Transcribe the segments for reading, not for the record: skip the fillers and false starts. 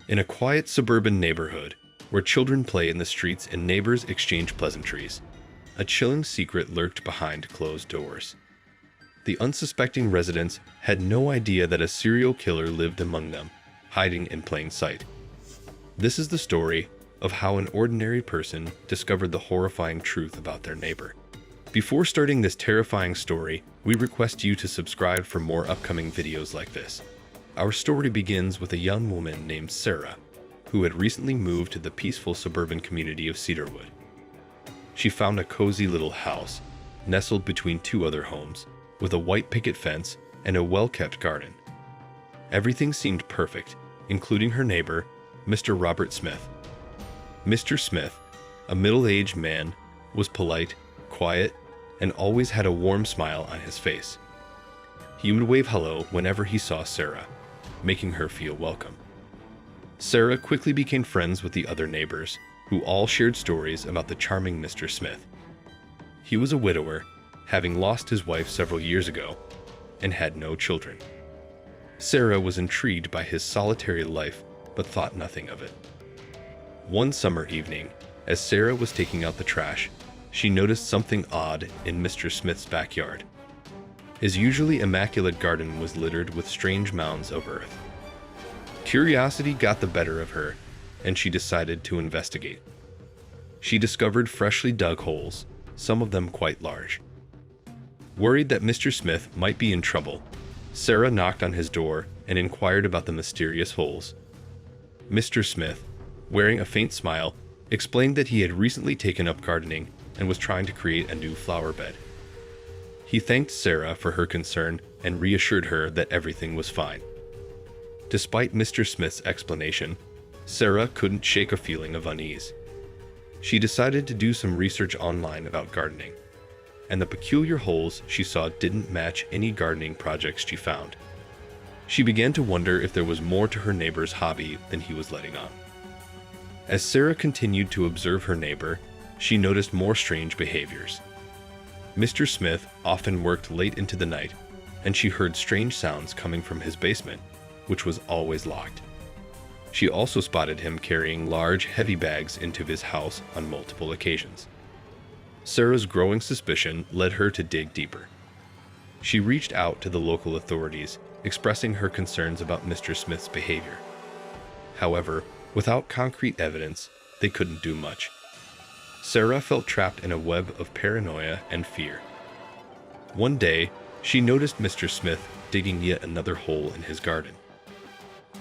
In a quiet suburban neighborhood, where children play in the streets and neighbors exchange pleasantries, a chilling secret lurked behind closed doors. The unsuspecting residents had no idea that a serial killer lived among them, hiding in plain sight. This is the story of how an ordinary person discovered the horrifying truth about their neighbor. Before starting this terrifying story, we request you to subscribe for more upcoming videos like this. Our story begins with a young woman named Sarah, who had recently moved to the peaceful suburban community of Cedarwood. She found a cozy little house, nestled between two other homes, with a white picket fence and a well-kept garden. Everything seemed perfect, including her neighbor, Mr. Robert Smith. Mr. Smith, a middle-aged man, was polite, quiet, and always had a warm smile on his face. He would wave hello whenever he saw Sarah, making her feel welcome. Sarah quickly became friends with the other neighbors, who all shared stories about the charming Mr. Smith. He was a widower, having lost his wife several years ago, and had no children. Sarah was intrigued by his solitary life, but thought nothing of it. One summer evening, as Sarah was taking out the trash, she noticed something odd in Mr. Smith's backyard. His usually immaculate garden was littered with strange mounds of earth. Curiosity got the better of her, and she decided to investigate. She discovered freshly dug holes, some of them quite large. Worried that Mr. Smith might be in trouble, Sarah knocked on his door and inquired about the mysterious holes. Mr. Smith, wearing a faint smile, explained that he had recently taken up gardening and was trying to create a new flower bed. He thanked Sarah for her concern and reassured her that everything was fine. Despite Mr. Smith's explanation, Sarah couldn't shake a feeling of unease. She decided to do some research online about gardening, and the peculiar holes she saw didn't match any gardening projects she found. She began to wonder if there was more to her neighbor's hobby than he was letting on. As Sarah continued to observe her neighbor, she noticed more strange behaviors. Mr. Smith often worked late into the night, and she heard strange sounds coming from his basement, which was always locked. She also spotted him carrying large, heavy bags into his house on multiple occasions. Sarah's growing suspicion led her to dig deeper. She reached out to the local authorities, expressing her concerns about Mr. Smith's behavior. However, without concrete evidence, they couldn't do much. Sarah felt trapped in a web of paranoia and fear. One day, she noticed Mr. Smith digging yet another hole in his garden.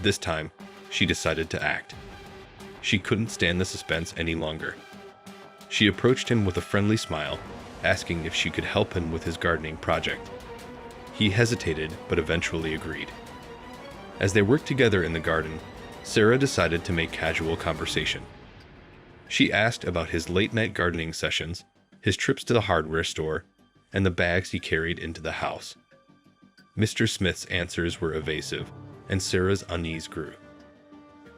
This time, she decided to act. She couldn't stand the suspense any longer. She approached him with a friendly smile, asking if she could help him with his gardening project. He hesitated, but eventually agreed. As they worked together in the garden, Sarah decided to make casual conversation. She asked about his late-night gardening sessions, his trips to the hardware store, and the bags he carried into the house. Mr. Smith's answers were evasive, and Sarah's unease grew.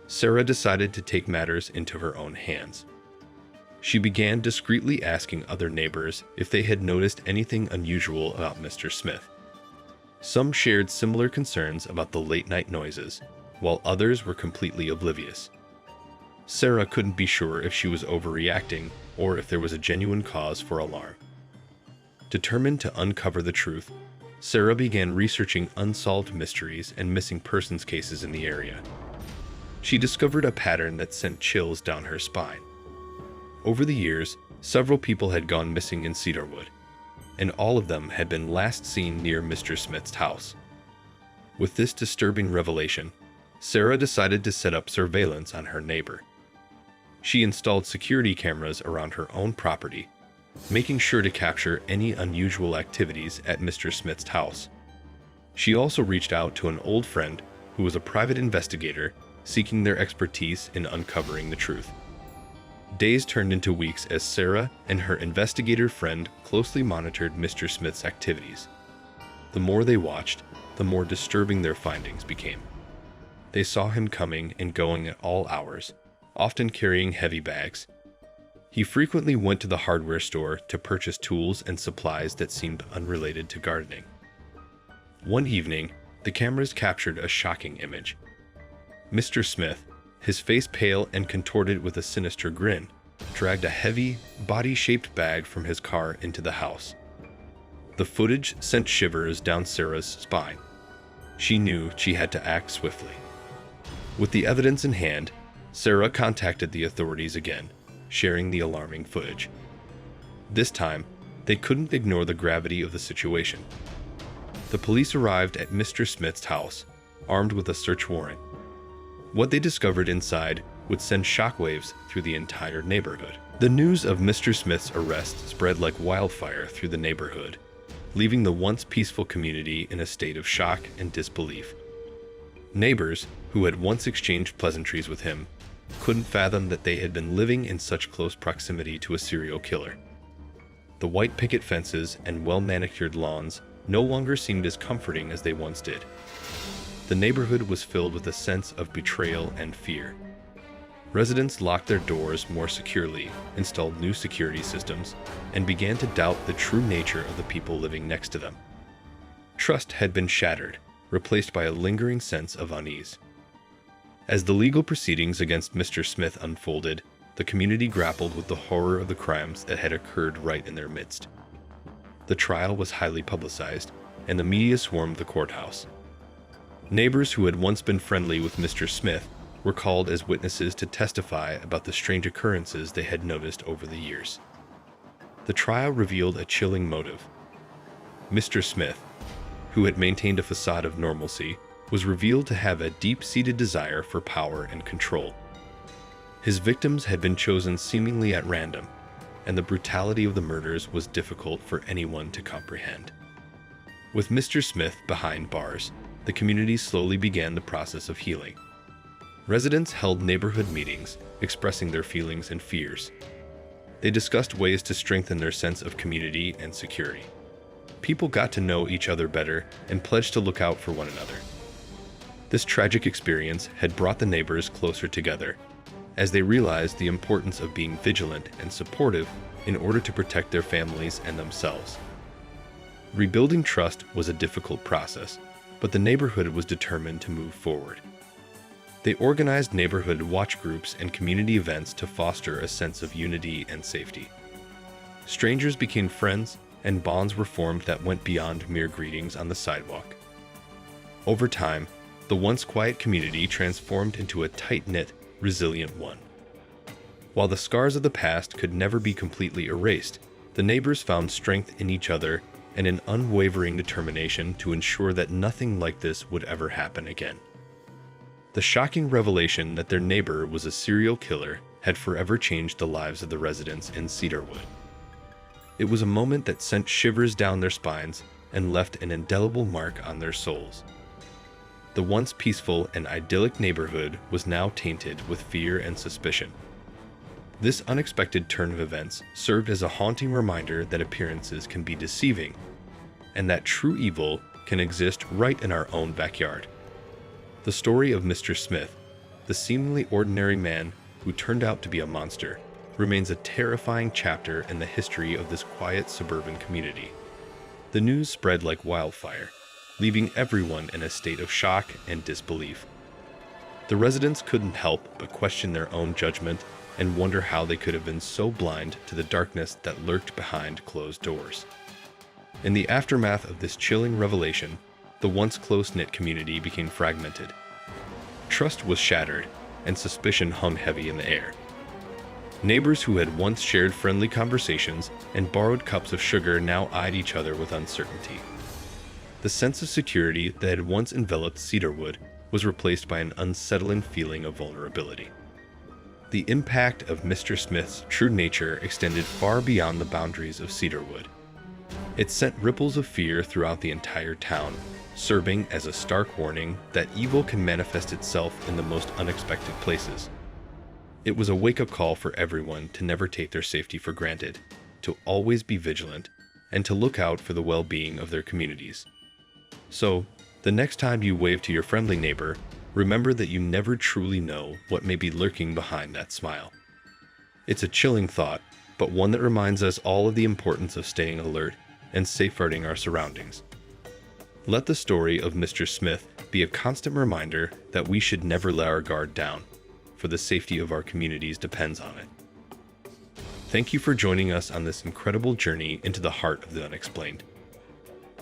Sarah decided to take matters into her own hands. She began discreetly asking other neighbors if they had noticed anything unusual about Mr. Smith. Some shared similar concerns about the late-night noises, while others were completely oblivious. Sarah couldn't be sure if she was overreacting or if there was a genuine cause for alarm. Determined to uncover the truth, Sarah began researching unsolved mysteries and missing persons cases in the area. She discovered a pattern that sent chills down her spine. Over the years, several people had gone missing in Cedarwood, and all of them had been last seen near Mr. Smith's house. With this disturbing revelation, Sarah decided to set up surveillance on her neighbor. She installed security cameras around her own property, making sure to capture any unusual activities at Mr. Smith's house. She also reached out to an old friend who was a private investigator, seeking their expertise in uncovering the truth. Days turned into weeks as Sarah and her investigator friend closely monitored Mr. Smith's activities. The more they watched, the more disturbing their findings became. They saw him coming and going at all hours, often carrying heavy bags. He frequently went to the hardware store to purchase tools and supplies that seemed unrelated to gardening. One evening, the cameras captured a shocking image. Mr. Smith, his face pale and contorted with a sinister grin, dragged a heavy, body-shaped bag from his car into the house. The footage sent shivers down Sarah's spine. She knew she had to act swiftly. With the evidence in hand, Sarah contacted the authorities again, sharing the alarming footage. This time, they couldn't ignore the gravity of the situation. The police arrived at Mr. Smith's house, armed with a search warrant. What they discovered inside would send shockwaves through the entire neighborhood. The news of Mr. Smith's arrest spread like wildfire through the neighborhood, leaving the once peaceful community in a state of shock and disbelief. Neighbors, who had once exchanged pleasantries with him, couldn't fathom that they had been living in such close proximity to a serial killer. The white picket fences and well-manicured lawns no longer seemed as comforting as they once did. The neighborhood was filled with a sense of betrayal and fear. Residents locked their doors more securely, installed new security systems, and began to doubt the true nature of the people living next to them. Trust had been shattered, replaced by a lingering sense of unease. As the legal proceedings against Mr. Smith unfolded, the community grappled with the horror of the crimes that had occurred right in their midst. The trial was highly publicized, and the media swarmed the courthouse. Neighbors who had once been friendly with Mr. Smith were called as witnesses to testify about the strange occurrences they had noticed over the years. The trial revealed a chilling motive. Mr. Smith, who had maintained a facade of normalcy, was revealed to have a deep-seated desire for power and control. His victims had been chosen seemingly at random, and the brutality of the murders was difficult for anyone to comprehend. With Mr. Smith behind bars, the community slowly began the process of healing. Residents held neighborhood meetings, expressing their feelings and fears. They discussed ways to strengthen their sense of community and security. People got to know each other better and pledged to look out for one another. This tragic experience had brought the neighbors closer together, as they realized the importance of being vigilant and supportive in order to protect their families and themselves. Rebuilding trust was a difficult process, but the neighborhood was determined to move forward. They organized neighborhood watch groups and community events to foster a sense of unity and safety. Strangers became friends, and bonds were formed that went beyond mere greetings on the sidewalk. Over time, the once quiet community transformed into a tight-knit, resilient one. While the scars of the past could never be completely erased, the neighbors found strength in each other and an unwavering determination to ensure that nothing like this would ever happen again. The shocking revelation that their neighbor was a serial killer had forever changed the lives of the residents in Cedarwood. It was a moment that sent shivers down their spines and left an indelible mark on their souls. The once peaceful and idyllic neighborhood was now tainted with fear and suspicion. This unexpected turn of events served as a haunting reminder that appearances can be deceiving, and that true evil can exist right in our own backyard. The story of Mr. Smith, the seemingly ordinary man who turned out to be a monster, remains a terrifying chapter in the history of this quiet suburban community. The news spread like wildfire, leaving everyone in a state of shock and disbelief. The residents couldn't help but question their own judgment and wonder how they could have been so blind to the darkness that lurked behind closed doors. In the aftermath of this chilling revelation, the once close-knit community became fragmented. Trust was shattered, and suspicion hung heavy in the air. Neighbors who had once shared friendly conversations and borrowed cups of sugar now eyed each other with uncertainty. The sense of security that had once enveloped Cedarwood was replaced by an unsettling feeling of vulnerability. The impact of Mr. Smith's true nature extended far beyond the boundaries of Cedarwood. It sent ripples of fear throughout the entire town, serving as a stark warning that evil can manifest itself in the most unexpected places. It was a wake-up call for everyone to never take their safety for granted, to always be vigilant, and to look out for the well-being of their communities. So, the next time you wave to your friendly neighbor, remember that you never truly know what may be lurking behind that smile. It's a chilling thought, but one that reminds us all of the importance of staying alert and safeguarding our surroundings. Let the story of Mr. Smith be a constant reminder that we should never let our guard down, for the safety of our communities depends on it. Thank you for joining us on this incredible journey into the heart of the unexplained.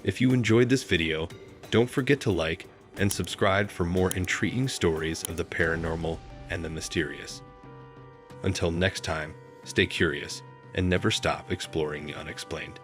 If you enjoyed this video, don't forget to like and subscribe for more intriguing stories of the paranormal and the mysterious. Until next time, stay curious and never stop exploring the unexplained.